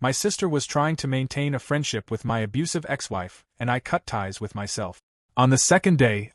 My sister was trying to maintain a friendship with my abusive ex-wife, and I cut ties with myself. On the second day,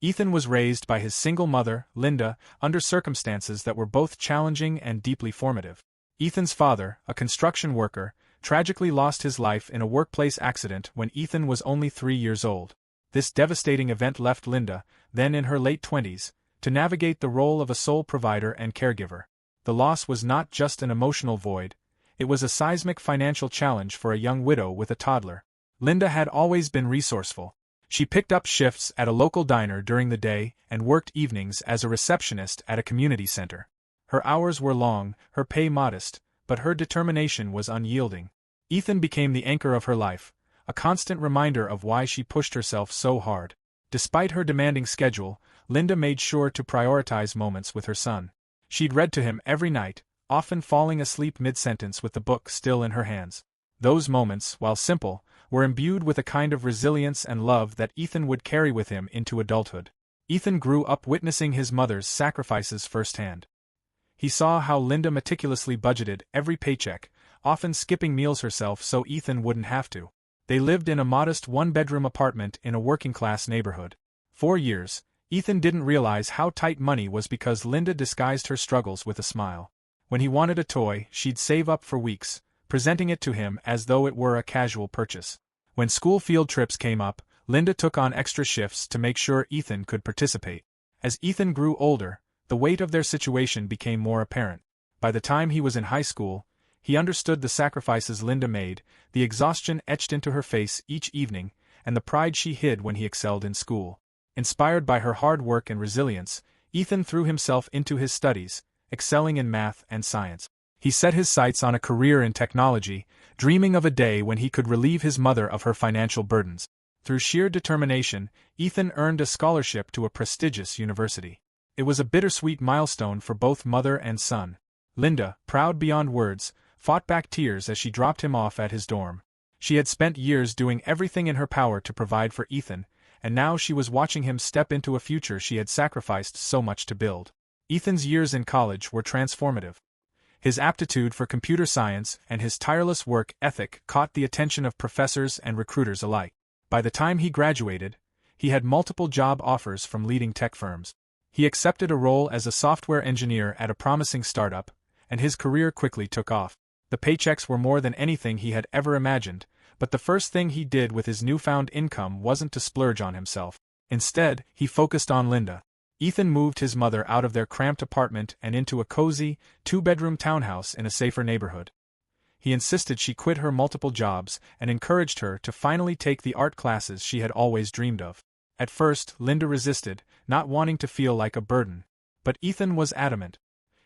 Ethan was raised by his single mother, Linda, under circumstances that were both challenging and deeply formative. Ethan's father, a construction worker, tragically lost his life in a workplace accident when Ethan was only 3 years old. This devastating event left Linda, then in her late 20s, to navigate the role of a sole provider and caregiver. The loss was not just an emotional void, it was a seismic financial challenge for a young widow with a toddler. Linda had always been resourceful. She picked up shifts at a local diner during the day and worked evenings as a receptionist at a community center. Her hours were long, her pay modest, but her determination was unyielding. Ethan became the anchor of her life, a constant reminder of why she pushed herself so hard. Despite her demanding schedule, Linda made sure to prioritize moments with her son. She'd read to him every night, often falling asleep mid-sentence with the book still in her hands. Those moments, while simple, were imbued with a kind of resilience and love that Ethan would carry with him into adulthood. Ethan grew up witnessing his mother's sacrifices firsthand. He saw how Linda meticulously budgeted every paycheck, often skipping meals herself so Ethan wouldn't have to. They lived in a modest one-bedroom apartment in a working-class neighborhood. For years, Ethan didn't realize how tight money was because Linda disguised her struggles with a smile. When he wanted a toy, she'd save up for weeks, presenting it to him as though it were a casual purchase. When school field trips came up, Linda took on extra shifts to make sure Ethan could participate. As Ethan grew older, the weight of their situation became more apparent. By the time he was in high school, he understood the sacrifices Linda made, the exhaustion etched into her face each evening, and the pride she hid when he excelled in school. Inspired by her hard work and resilience, Ethan threw himself into his studies, excelling in math and science. He set his sights on a career in technology, dreaming of a day when he could relieve his mother of her financial burdens. Through sheer determination, Ethan earned a scholarship to a prestigious university. It was a bittersweet milestone for both mother and son. Linda, proud beyond words, fought back tears as she dropped him off at his dorm. She had spent years doing everything in her power to provide for Ethan, and now she was watching him step into a future she had sacrificed so much to build. Ethan's years in college were transformative. His aptitude for computer science and his tireless work ethic caught the attention of professors and recruiters alike. By the time he graduated, he had multiple job offers from leading tech firms. He accepted a role as a software engineer at a promising startup, and his career quickly took off. The paychecks were more than anything he had ever imagined, but the first thing he did with his newfound income wasn't to splurge on himself. Instead, he focused on Linda. Ethan moved his mother out of their cramped apartment and into a cozy, 2-bedroom townhouse in a safer neighborhood. He insisted she quit her multiple jobs and encouraged her to finally take the art classes she had always dreamed of. At first, Linda resisted, not wanting to feel like a burden. But Ethan was adamant.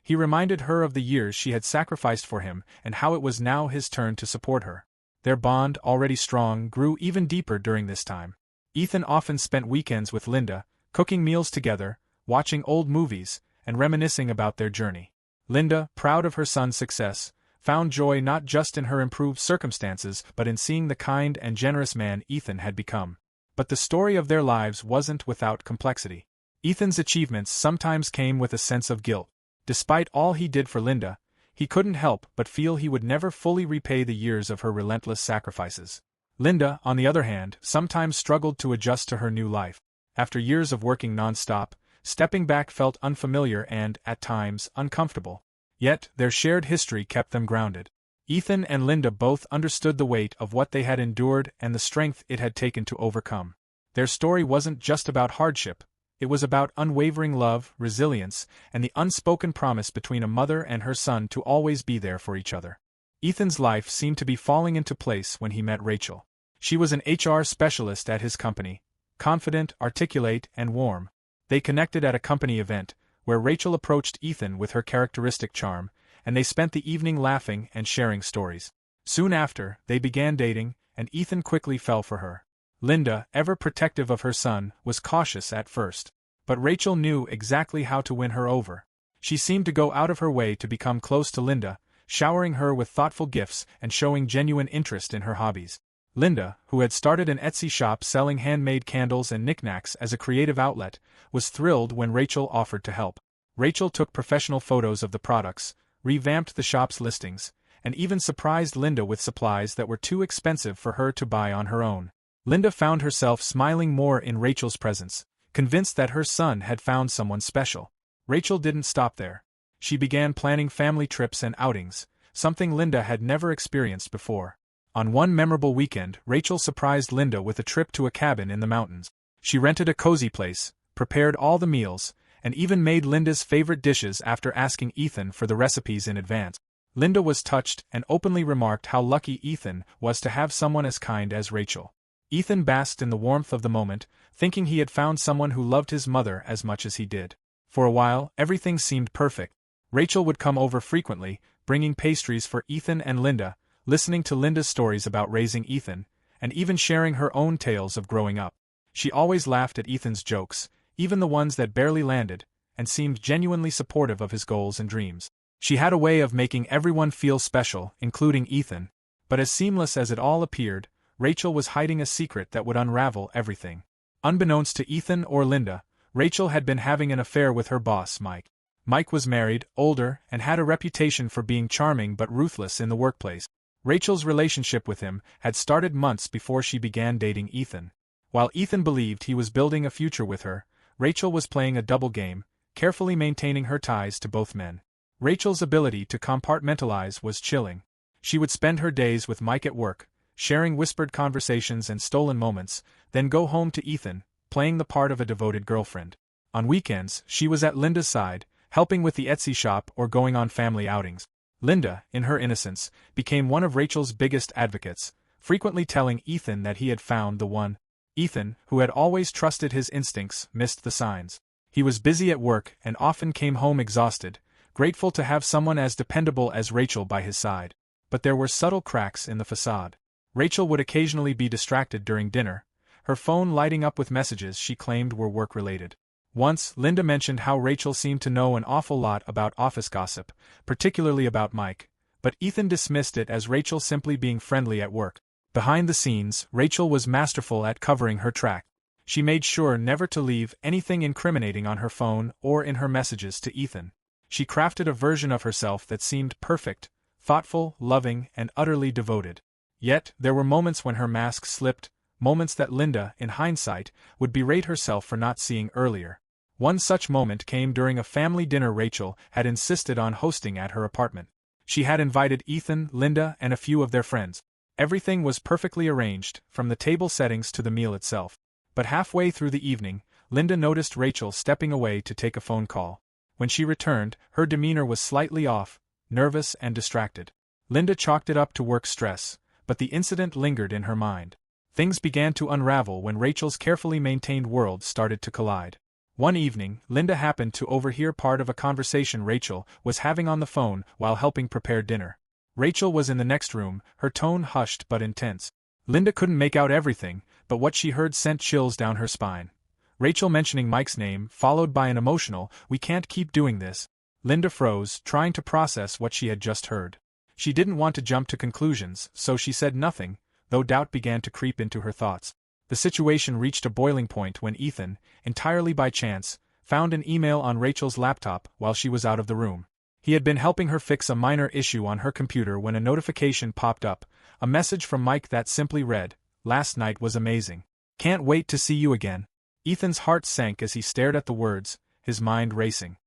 He reminded her of the years she had sacrificed for him and how it was now his turn to support her. Their bond, already strong, grew even deeper during this time. Ethan often spent weekends with Linda, cooking meals together, watching old movies, and reminiscing about their journey. Linda, proud of her son's success, found joy not just in her improved circumstances but in seeing the kind and generous man Ethan had become. But the story of their lives wasn't without complexity. Ethan's achievements sometimes came with a sense of guilt. Despite all he did for Linda, he couldn't help but feel he would never fully repay the years of her relentless sacrifices. Linda, on the other hand, sometimes struggled to adjust to her new life. After years of working non-stop, stepping back felt unfamiliar and, at times, uncomfortable. Yet, their shared history kept them grounded. Ethan and Linda both understood the weight of what they had endured and the strength it had taken to overcome. Their story wasn't just about hardship, it was about unwavering love, resilience, and the unspoken promise between a mother and her son to always be there for each other. Ethan's life seemed to be falling into place when he met Rachel. She was an HR specialist at his company, confident, articulate, and warm. They connected at a company event, where Rachel approached Ethan with her characteristic charm, and they spent the evening laughing and sharing stories. Soon after, they began dating, and Ethan quickly fell for her. Linda, ever protective of her son, was cautious at first. But Rachel knew exactly how to win her over. She seemed to go out of her way to become close to Linda, showering her with thoughtful gifts and showing genuine interest in her hobbies. Linda, who had started an Etsy shop selling handmade candles and knickknacks as a creative outlet, was thrilled when Rachel offered to help. Rachel took professional photos of the products, revamped the shop's listings, and even surprised Linda with supplies that were too expensive for her to buy on her own. Linda found herself smiling more in Rachel's presence, convinced that her son had found someone special. Rachel didn't stop there. She began planning family trips and outings, something Linda had never experienced before. On one memorable weekend, Rachel surprised Linda with a trip to a cabin in the mountains. She rented a cozy place, prepared all the meals, and even made Linda's favorite dishes after asking Ethan for the recipes in advance. Linda was touched and openly remarked how lucky Ethan was to have someone as kind as Rachel. Ethan basked in the warmth of the moment, thinking he had found someone who loved his mother as much as he did. For a while, everything seemed perfect. Rachel would come over frequently, bringing pastries for Ethan and Linda, listening to Linda's stories about raising Ethan, and even sharing her own tales of growing up. She always laughed at Ethan's jokes, even the ones that barely landed, and seemed genuinely supportive of his goals and dreams. She had a way of making everyone feel special, including Ethan. But as seamless as it all appeared, Rachel was hiding a secret that would unravel everything. Unbeknownst to Ethan or Linda, Rachel had been having an affair with her boss, Mike. Mike was married, older, and had a reputation for being charming but ruthless in the workplace. Rachel's relationship with him had started months before she began dating Ethan. While Ethan believed he was building a future with her, Rachel was playing a double game, carefully maintaining her ties to both men. Rachel's ability to compartmentalize was chilling. She would spend her days with Mike at work, sharing whispered conversations and stolen moments, then go home to Ethan, playing the part of a devoted girlfriend. On weekends, she was at Linda's side, helping with the Etsy shop or going on family outings. Linda, in her innocence, became one of Rachel's biggest advocates, frequently telling Ethan that he had found the one. Ethan, who had always trusted his instincts, missed the signs. He was busy at work and often came home exhausted, grateful to have someone as dependable as Rachel by his side. But there were subtle cracks in the facade. Rachel would occasionally be distracted during dinner, her phone lighting up with messages she claimed were work-related. Once, Linda mentioned how Rachel seemed to know an awful lot about office gossip, particularly about Mike, but Ethan dismissed it as Rachel simply being friendly at work. Behind the scenes, Rachel was masterful at covering her track. She made sure never to leave anything incriminating on her phone or in her messages to Ethan. She crafted a version of herself that seemed perfect, thoughtful, loving, and utterly devoted. Yet, there were moments when her mask slipped, moments that Linda, in hindsight, would berate herself for not seeing earlier. One such moment came during a family dinner Rachel had insisted on hosting at her apartment. She had invited Ethan, Linda, and a few of their friends. Everything was perfectly arranged, from the table settings to the meal itself. But halfway through the evening, Linda noticed Rachel stepping away to take a phone call. When she returned, her demeanor was slightly off, nervous and distracted. Linda chalked it up to work stress, but the incident lingered in her mind. Things began to unravel when Rachel's carefully maintained worlds started to collide. One evening, Linda happened to overhear part of a conversation Rachel was having on the phone while helping prepare dinner. Rachel was in the next room, her tone hushed but intense. Linda couldn't make out everything, but what she heard sent chills down her spine. Rachel mentioning Mike's name, followed by an emotional, "We can't keep doing this." Linda froze, trying to process what she had just heard. She didn't want to jump to conclusions, so she said nothing, though doubt began to creep into her thoughts. The situation reached a boiling point when Ethan, entirely by chance, found an email on Rachel's laptop while she was out of the room. He had been helping her fix a minor issue on her computer when a notification popped up, a message from Mike that simply read, "Last night was amazing. Can't wait to see you again." Ethan's heart sank as he stared at the words, his mind racing.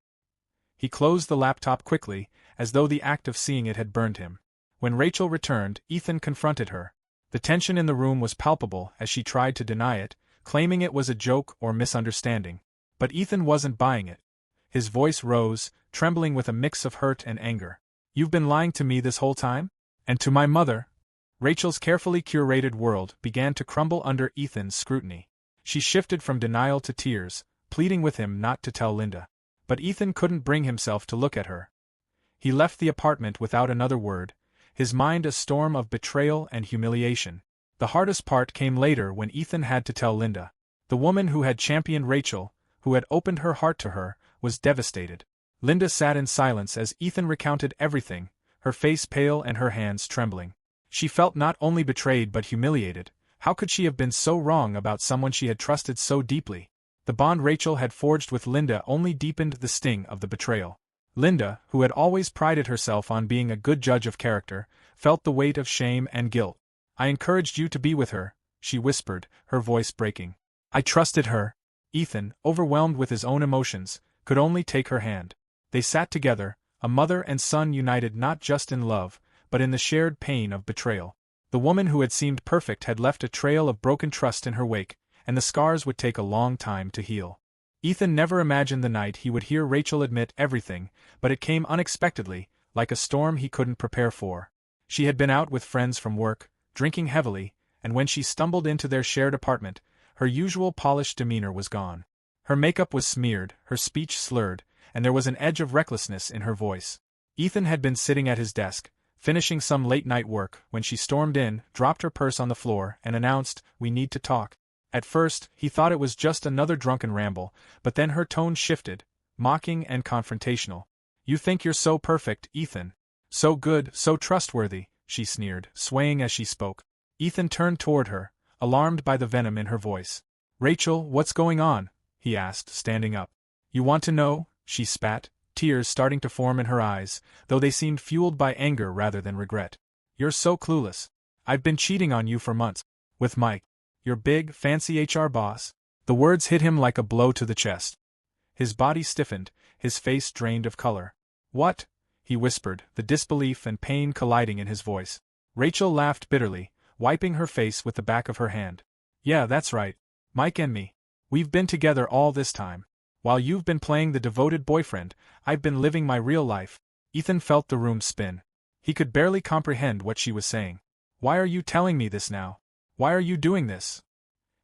He closed the laptop quickly, as though the act of seeing it had burned him. When Rachel returned, Ethan confronted her. The tension in the room was palpable as she tried to deny it, claiming it was a joke or misunderstanding. But Ethan wasn't buying it. His voice rose, trembling with a mix of hurt and anger. "You've been lying to me this whole time? And to my mother?" Rachel's carefully curated world began to crumble under Ethan's scrutiny. She shifted from denial to tears, pleading with him not to tell Linda. But Ethan couldn't bring himself to look at her. He left the apartment without another word, his mind a storm of betrayal and humiliation. The hardest part came later when Ethan had to tell Linda. The woman who had championed Rachel, who had opened her heart to her, was devastated. Linda sat in silence as Ethan recounted everything, her face pale and her hands trembling. She felt not only betrayed but humiliated. How could she have been so wrong about someone she had trusted so deeply? The bond Rachel had forged with Linda only deepened the sting of the betrayal. Linda, who had always prided herself on being a good judge of character, felt the weight of shame and guilt. "I encouraged you to be with her," she whispered, her voice breaking. "I trusted her." Ethan, overwhelmed with his own emotions, could only take her hand. They sat together, a mother and son united not just in love, but in the shared pain of betrayal. The woman who had seemed perfect had left a trail of broken trust in her wake, and the scars would take a long time to heal. Ethan never imagined the night he would hear Rachel admit everything, but it came unexpectedly, like a storm he couldn't prepare for. She had been out with friends from work, drinking heavily, and when she stumbled into their shared apartment, her usual polished demeanor was gone. Her makeup was smeared, her speech slurred, and there was an edge of recklessness in her voice. Ethan had been sitting at his desk, finishing some late-night work, when she stormed in, dropped her purse on the floor, and announced, "We need to talk." At first, he thought it was just another drunken ramble, but then her tone shifted, mocking and confrontational. "You think you're so perfect, Ethan. So good, so trustworthy," she sneered, swaying as she spoke. Ethan turned toward her, alarmed by the venom in her voice. "Rachel, what's going on?" he asked, standing up. "You want to know?" she spat, tears starting to form in her eyes, though they seemed fueled by anger rather than regret. "You're so clueless. I've been cheating on you for months. With Mike. Your big, fancy HR boss." The words hit him like a blow to the chest. His body stiffened, his face drained of color. "What?" he whispered, the disbelief and pain colliding in his voice. Rachel laughed bitterly, wiping her face with the back of her hand. "Yeah, that's right. Mike and me. We've been together all this time. While you've been playing the devoted boyfriend, I've been living my real life." Ethan felt the room spin. He could barely comprehend what she was saying. "Why are you telling me this now? Why are you doing this?"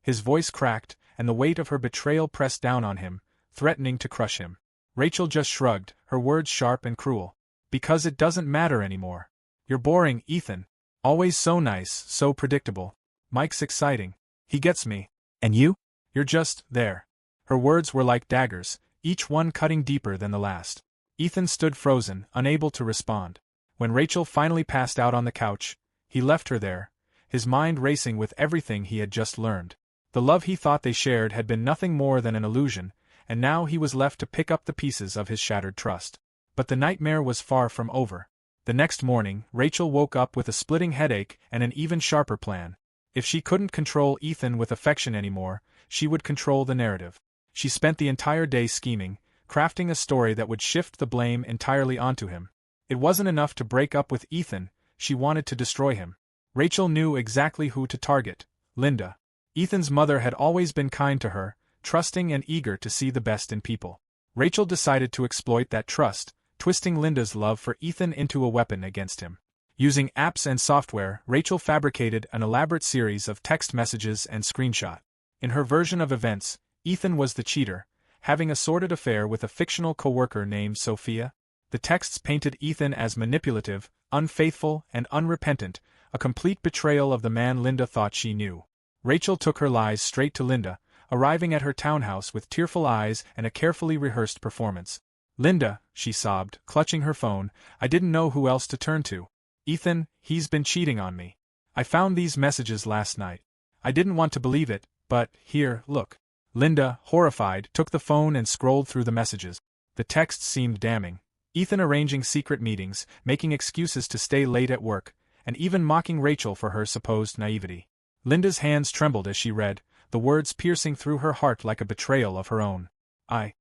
His voice cracked, and the weight of her betrayal pressed down on him, threatening to crush him. Rachel just shrugged, her words sharp and cruel. "Because it doesn't matter anymore. You're boring, Ethan. Always so nice, so predictable. Mike's exciting. He gets me. And you? You're just there." Her words were like daggers, each one cutting deeper than the last. Ethan stood frozen, unable to respond. When Rachel finally passed out on the couch, he left her there, his mind racing with everything he had just learned. The love he thought they shared had been nothing more than an illusion, and now he was left to pick up the pieces of his shattered trust. But the nightmare was far from over. The next morning, Rachel woke up with a splitting headache and an even sharper plan. If she couldn't control Ethan with affection anymore, she would control the narrative. She spent the entire day scheming, crafting a story that would shift the blame entirely onto him. It wasn't enough to break up with Ethan, she wanted to destroy him. Rachel knew exactly who to target: Linda. Ethan's mother had always been kind to her, trusting and eager to see the best in people. Rachel decided to exploit that trust, twisting Linda's love for Ethan into a weapon against him. Using apps and software, Rachel fabricated an elaborate series of text messages and screenshots. In her version of events, Ethan was the cheater, having a sordid affair with a fictional coworker named Sophia. The texts painted Ethan as manipulative, unfaithful, and unrepentant, a complete betrayal of the man Linda thought she knew. Rachel took her lies straight to Linda, arriving at her townhouse with tearful eyes and a carefully rehearsed performance. "Linda," she sobbed, clutching her phone, "I didn't know who else to turn to. Ethan, he's been cheating on me. I found these messages last night. I didn't want to believe it, but, here, look." Linda, horrified, took the phone and scrolled through the messages. The texts seemed damning. Ethan arranging secret meetings, making excuses to stay late at work, and even mocking Rachel for her supposed naivety. Linda's hands trembled as she read, the words piercing through her heart like a betrayal of her own. I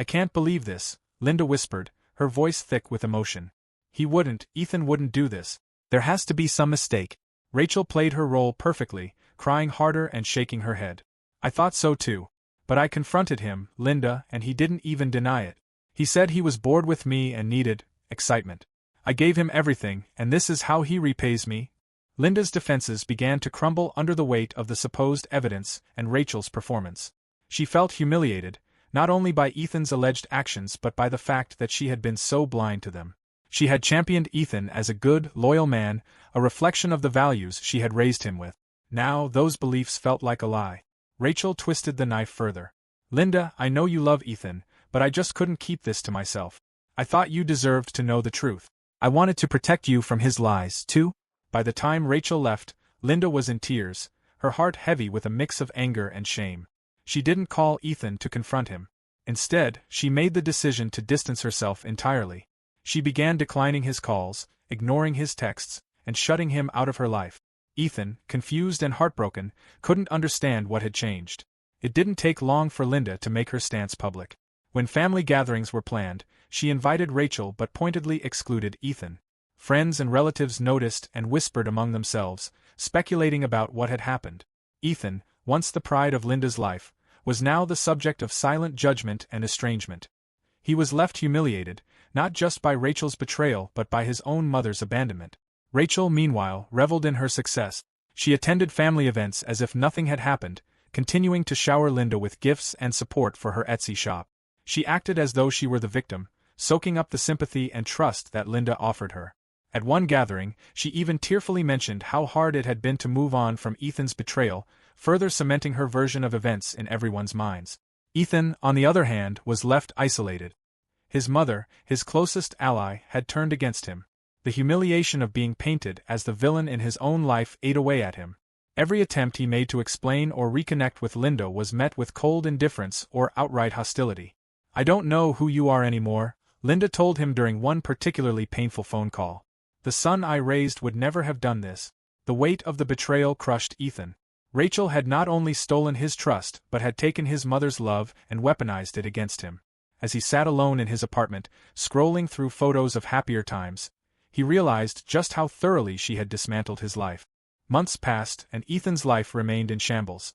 can't believe this," Linda whispered, her voice thick with emotion. Ethan wouldn't do this. There has to be some mistake." Rachel played her role perfectly, crying harder and shaking her head. "I thought so too. But I confronted him, Linda, and he didn't even deny it. He said he was bored with me and needed excitement. I gave him everything, and this is how he repays me." Linda's defenses began to crumble under the weight of the supposed evidence and Rachel's performance. She felt humiliated, not only by Ethan's alleged actions but by the fact that she had been so blind to them. She had championed Ethan as a good, loyal man, a reflection of the values she had raised him with. Now those beliefs felt like a lie. Rachel twisted the knife further. "Linda, I know you love Ethan, but I just couldn't keep this to myself. I thought you deserved to know the truth. I wanted to protect you from his lies, too." By the time Rachel left, Linda was in tears, her heart heavy with a mix of anger and shame. She didn't call Ethan to confront him. Instead, she made the decision to distance herself entirely. She began declining his calls, ignoring his texts, and shutting him out of her life. Ethan, confused and heartbroken, couldn't understand what had changed. It didn't take long for Linda to make her stance public. When family gatherings were planned, she invited Rachel but pointedly excluded Ethan. Friends and relatives noticed and whispered among themselves, speculating about what had happened. Ethan, once the pride of Linda's life, was now the subject of silent judgment and estrangement. He was left humiliated, not just by Rachel's betrayal but by his own mother's abandonment. Rachel, meanwhile, reveled in her success. She attended family events as if nothing had happened, continuing to shower Linda with gifts and support for her Etsy shop. She acted as though she were the victim, soaking up the sympathy and trust that Linda offered her. At one gathering, she even tearfully mentioned how hard it had been to move on from Ethan's betrayal, further cementing her version of events in everyone's minds. Ethan, on the other hand, was left isolated. His mother, his closest ally, had turned against him. The humiliation of being painted as the villain in his own life ate away at him. Every attempt he made to explain or reconnect with Linda was met with cold indifference or outright hostility. "I don't know who you are anymore," Linda told him during one particularly painful phone call. "The son I raised would never have done this." The weight of the betrayal crushed Ethan. Rachel had not only stolen his trust but had taken his mother's love and weaponized it against him. As he sat alone in his apartment, scrolling through photos of happier times, he realized just how thoroughly she had dismantled his life. Months passed, and Ethan's life remained in shambles.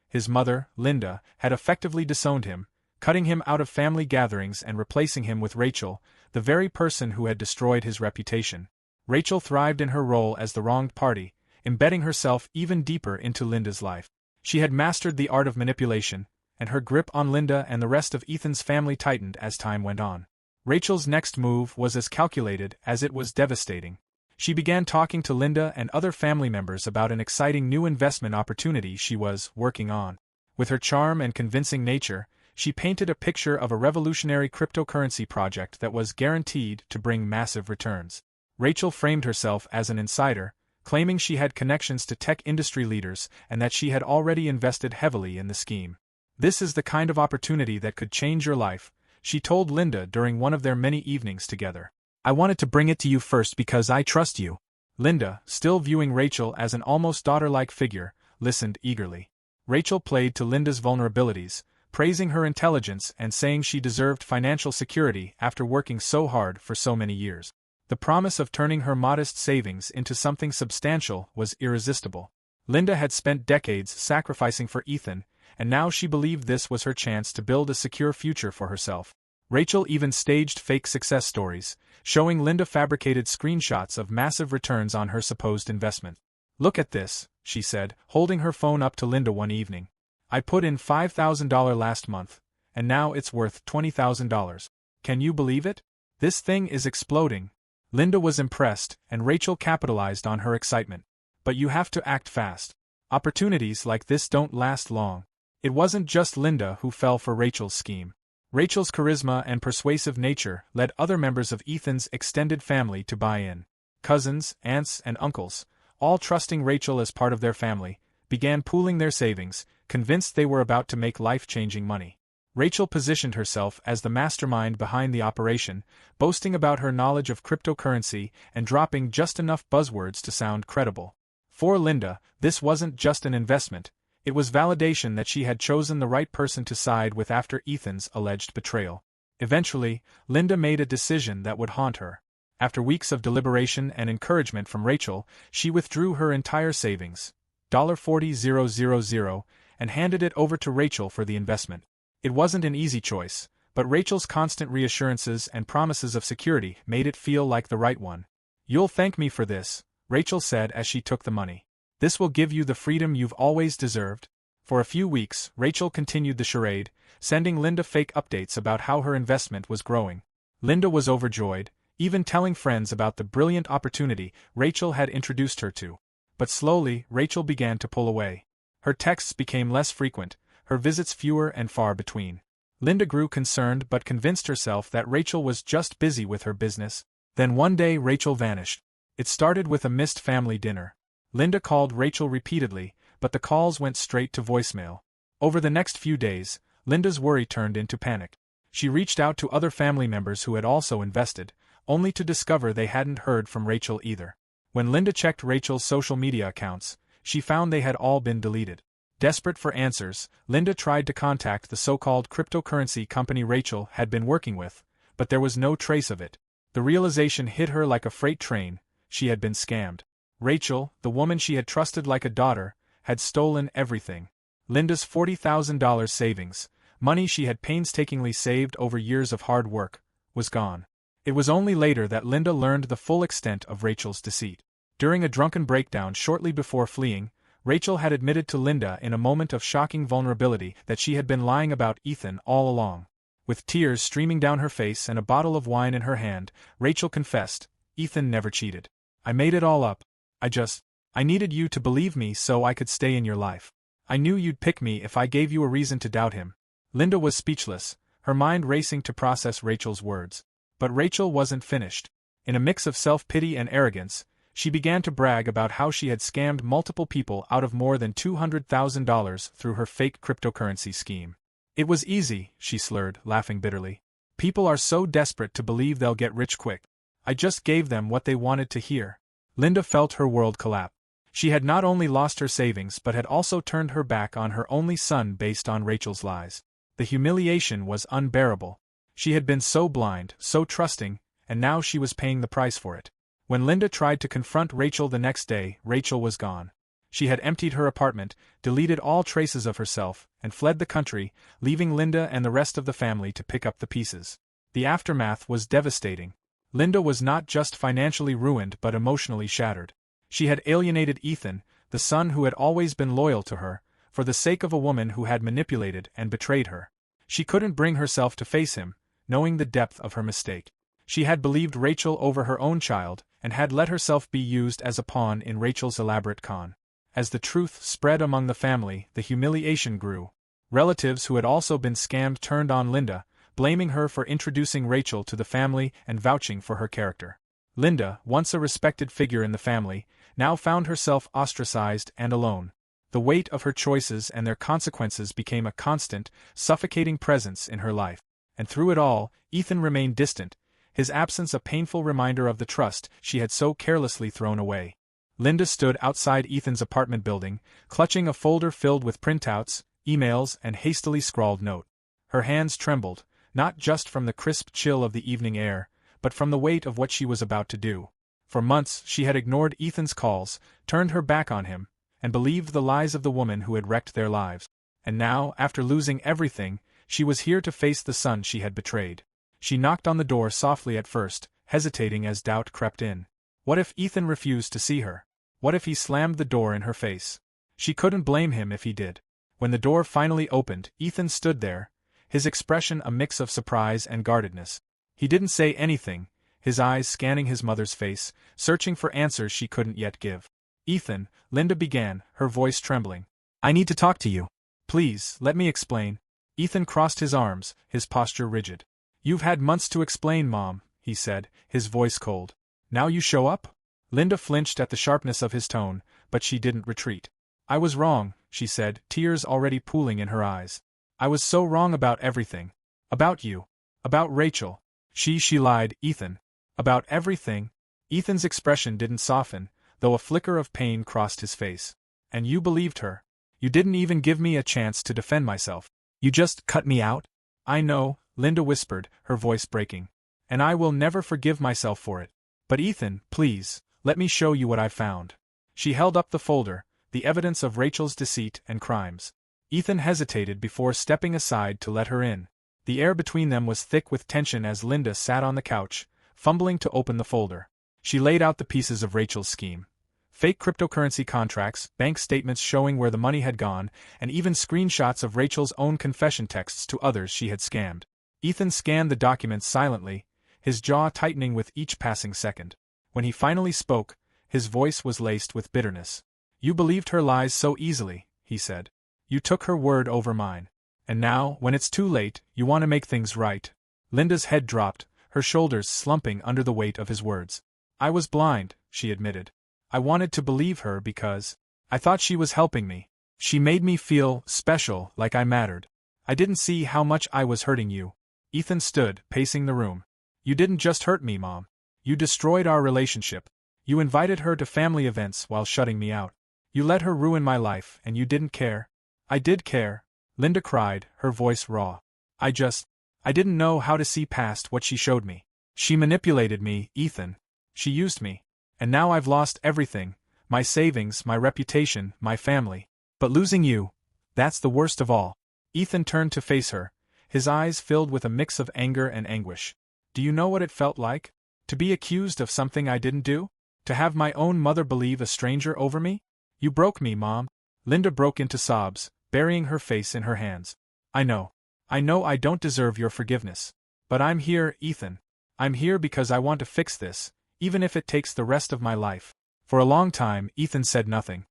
His mother, Linda, had effectively disowned him, cutting him out of family gatherings and replacing him with Rachel, the very person who had destroyed his reputation. Rachel thrived in her role as the wronged party, embedding herself even deeper into Linda's life. She had mastered the art of manipulation, and her grip on Linda and the rest of Ethan's family tightened as time went on. Rachel's next move was as calculated as it was devastating. She began talking to Linda and other family members about an exciting new investment opportunity she was working on. With her charm and convincing nature, she painted a picture of a revolutionary cryptocurrency project that was guaranteed to bring massive returns. Rachel framed herself as an insider, claiming she had connections to tech industry leaders and that she had already invested heavily in the scheme. "This is the kind of opportunity that could change your life," she told Linda during one of their many evenings together. "I wanted to bring it to you first because I trust you." Linda, still viewing Rachel as an almost daughter-like figure, listened eagerly. Rachel played to Linda's vulnerabilities, praising her intelligence and saying she deserved financial security after working so hard for so many years. The promise of turning her modest savings into something substantial was irresistible. Linda had spent decades sacrificing for Ethan, and now she believed this was her chance to build a secure future for herself. Rachel even staged fake success stories, showing Linda fabricated screenshots of massive returns on her supposed investment. "Look at this," she said, holding her phone up to Linda one evening. "I put in $5,000 last month, and now it's worth $20,000. Can you believe it? This thing is exploding." Linda was impressed, and Rachel capitalized on her excitement. "But you have to act fast. Opportunities like this don't last long." It wasn't just Linda who fell for Rachel's scheme. Rachel's charisma and persuasive nature led other members of Ethan's extended family to buy in. Cousins, aunts, and uncles, all trusting Rachel as part of their family, began pooling their savings, convinced they were about to make life-changing money. Rachel positioned herself as the mastermind behind the operation, boasting about her knowledge of cryptocurrency and dropping just enough buzzwords to sound credible. For Linda, this wasn't just an investment, it was validation that she had chosen the right person to side with after Ethan's alleged betrayal. Eventually, Linda made a decision that would haunt her. After weeks of deliberation and encouragement from Rachel, she withdrew her entire savings, $40,000, and handed it over to Rachel for the investment. It wasn't an easy choice, but Rachel's constant reassurances and promises of security made it feel like the right one. "You'll thank me for this," Rachel said as she took the money. "This will give you the freedom you've always deserved." For a few weeks, Rachel continued the charade, sending Linda fake updates about how her investment was growing. Linda was overjoyed, even telling friends about the brilliant opportunity Rachel had introduced her to. But slowly, Rachel began to pull away. Her texts became less frequent, her visits fewer and far between. Linda grew concerned but convinced herself that Rachel was just busy with her business. Then one day Rachel vanished. It started with a missed family dinner. Linda called Rachel repeatedly, but the calls went straight to voicemail. Over the next few days, Linda's worry turned into panic. She reached out to other family members who had also invested, only to discover they hadn't heard from Rachel either. When Linda checked Rachel's social media accounts, she found they had all been deleted. Desperate for answers, Linda tried to contact the so-called cryptocurrency company Rachel had been working with, but there was no trace of it. The realization hit her like a freight train: she had been scammed. Rachel, the woman she had trusted like a daughter, had stolen everything. Linda's $40,000 savings, money she had painstakingly saved over years of hard work, was gone. It was only later that Linda learned the full extent of Rachel's deceit. During a drunken breakdown shortly before fleeing, Rachel had admitted to Linda in a moment of shocking vulnerability that she had been lying about Ethan all along. With tears streaming down her face and a bottle of wine in her hand, Rachel confessed, "Ethan never cheated. I made it all up. I needed you to believe me so I could stay in your life. I knew you'd pick me if I gave you a reason to doubt him." Linda was speechless, her mind racing to process Rachel's words. But Rachel wasn't finished. In a mix of self-pity and arrogance, she began to brag about how she had scammed multiple people out of more than $200,000 through her fake cryptocurrency scheme. "It was easy," she slurred, laughing bitterly. "People are so desperate to believe they'll get rich quick. I just gave them what they wanted to hear." Linda felt her world collapse. She had not only lost her savings but had also turned her back on her only son based on Rachel's lies. The humiliation was unbearable. She had been so blind, so trusting, and now she was paying the price for it. When Linda tried to confront Rachel the next day, Rachel was gone. She had emptied her apartment, deleted all traces of herself, and fled the country, leaving Linda and the rest of the family to pick up the pieces. The aftermath was devastating. Linda was not just financially ruined but emotionally shattered. She had alienated Ethan, the son who had always been loyal to her, for the sake of a woman who had manipulated and betrayed her. She couldn't bring herself to face him, knowing the depth of her mistake. She had believed Rachel over her own child, and had let herself be used as a pawn in Rachel's elaborate con. As the truth spread among the family, the humiliation grew. Relatives who had also been scammed turned on Linda, blaming her for introducing Rachel to the family and vouching for her character. Linda, once a respected figure in the family, now found herself ostracized and alone. The weight of her choices and their consequences became a constant, suffocating presence in her life. And through it all, Ethan remained distant, his absence a painful reminder of the trust she had so carelessly thrown away. Linda stood outside Ethan's apartment building, clutching a folder filled with printouts, emails, and hastily scrawled note. Her hands trembled, not just from the crisp chill of the evening air, but from the weight of what she was about to do. For months she had ignored Ethan's calls, turned her back on him, and believed the lies of the woman who had wrecked their lives. And now, after losing everything, she was here to face the son she had betrayed. She knocked on the door softly at first, hesitating as doubt crept in. What if Ethan refused to see her? What if he slammed the door in her face? She couldn't blame him if he did. When the door finally opened, Ethan stood there, his expression a mix of surprise and guardedness. He didn't say anything, his eyes scanning his mother's face, searching for answers she couldn't yet give. "Ethan," Linda began, her voice trembling. "I need to talk to you. Please, let me explain." Ethan crossed his arms, his posture rigid. "You've had months to explain, Mom," he said, his voice cold. "Now you show up?" Linda flinched at the sharpness of his tone, but she didn't retreat. "I was wrong," she said, tears already pooling in her eyes. "I was so wrong about everything. About you. About Rachel." She lied, Ethan. "About everything?" Ethan's expression didn't soften, though a flicker of pain crossed his face. "And you believed her? You didn't even give me a chance to defend myself. You just cut me out?" "I know," Linda whispered, her voice breaking. "And I will never forgive myself for it. But Ethan, please, let me show you what I found." She held up the folder, the evidence of Rachel's deceit and crimes. Ethan hesitated before stepping aside to let her in. The air between them was thick with tension as Linda sat on the couch, fumbling to open the folder. She laid out the pieces of Rachel's scheme. Fake cryptocurrency contracts, bank statements showing where the money had gone, and even screenshots of Rachel's own confession texts to others she had scammed. Ethan scanned the documents silently, his jaw tightening with each passing second. When he finally spoke, his voice was laced with bitterness. "You believed her lies so easily," he said. "You took her word over mine. And now, when it's too late, you want to make things right." Linda's head dropped, her shoulders slumping under the weight of his words. "I was blind," she admitted. "I wanted to believe her because I thought she was helping me. She made me feel special, like I mattered. I didn't see how much I was hurting you." Ethan stood, pacing the room. You didn't just hurt me, Mom. You destroyed our relationship. You invited her to family events while shutting me out. You let her ruin my life, and you didn't care. I did care, Linda cried, her voice raw. I didn't know how to see past what she showed me. She manipulated me, Ethan. She used me. And now I've lost everything, my savings, my reputation, my family. But losing you, that's the worst of all. Ethan turned to face her, his eyes filled with a mix of anger and anguish. Do you know what it felt like? To be accused of something I didn't do? To have my own mother believe a stranger over me? You broke me, Mom. Linda broke into sobs, burying her face in her hands. I know I don't deserve your forgiveness. But I'm here, Ethan. I'm here because I want to fix this, even if it takes the rest of my life. For a long time, Ethan said nothing.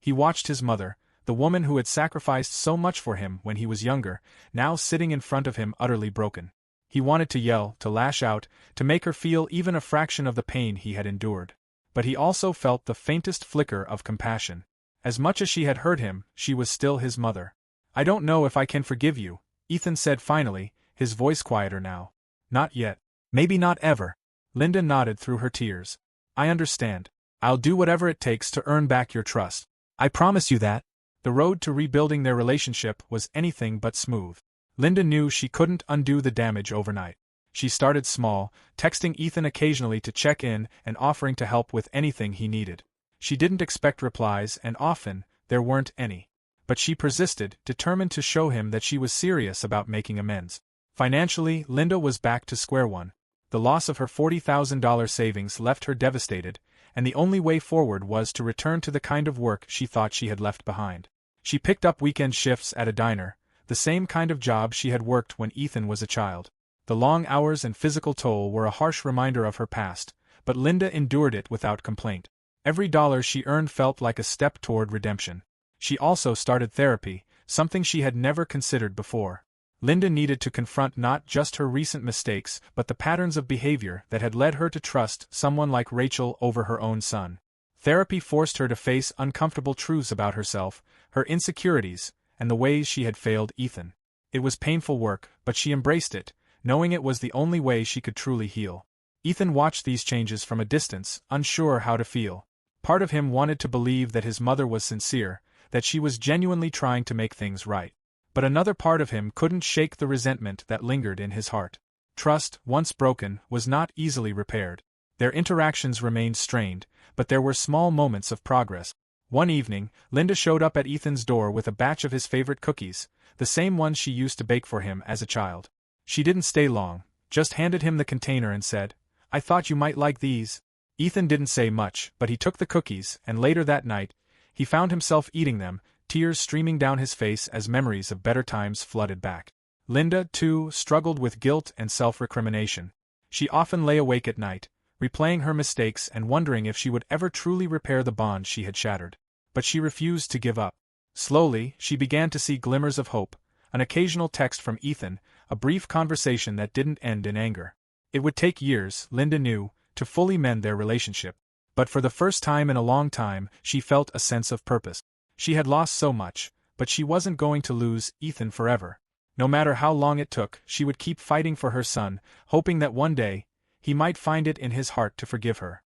He watched his mother, the woman who had sacrificed so much for him when he was younger, now sitting in front of him utterly broken. He wanted to yell, to lash out, to make her feel even a fraction of the pain he had endured. But he also felt the faintest flicker of compassion. As much as she had hurt him, she was still his mother. I don't know if I can forgive you, Ethan said finally, his voice quieter now. Not yet. Maybe not ever. Linda nodded through her tears. I understand. I'll do whatever it takes to earn back your trust. I promise you that. The road to rebuilding their relationship was anything but smooth. Linda knew she couldn't undo the damage overnight. She started small, texting Ethan occasionally to check in and offering to help with anything he needed. She didn't expect replies, and often, there weren't any. But she persisted, determined to show him that she was serious about making amends. Financially, Linda was back to square one. The loss of her $40,000 savings left her devastated, and the only way forward was to return to the kind of work she thought she had left behind. She picked up weekend shifts at a diner, the same kind of job she had worked when Ethan was a child. The long hours and physical toll were a harsh reminder of her past, but Linda endured it without complaint. Every dollar she earned felt like a step toward redemption. She also started therapy, something she had never considered before. Linda needed to confront not just her recent mistakes but the patterns of behavior that had led her to trust someone like Rachel over her own son. Therapy forced her to face uncomfortable truths about herself, her insecurities, and the ways she had failed Ethan. It was painful work, but she embraced it, knowing it was the only way she could truly heal. Ethan watched these changes from a distance, unsure how to feel. Part of him wanted to believe that his mother was sincere, that she was genuinely trying to make things right. But another part of him couldn't shake the resentment that lingered in his heart. Trust, once broken, was not easily repaired. Their interactions remained strained, but there were small moments of progress. One evening, Linda showed up at Ethan's door with a batch of his favorite cookies, the same ones she used to bake for him as a child. She didn't stay long, just handed him the container and said, "I thought you might like these." Ethan didn't say much, but he took the cookies, and later that night, he found himself eating them, tears streaming down his face as memories of better times flooded back. Linda, too, struggled with guilt and self-recrimination. She often lay awake at night, replaying her mistakes and wondering if she would ever truly repair the bond she had shattered. But she refused to give up. Slowly, she began to see glimmers of hope, an occasional text from Ethan, a brief conversation that didn't end in anger. It would take years, Linda knew, to fully mend their relationship. But for the first time in a long time, she felt a sense of purpose. She had lost so much, but she wasn't going to lose Ethan forever. No matter how long it took, she would keep fighting for her son, hoping that one day, he might find it in his heart to forgive her.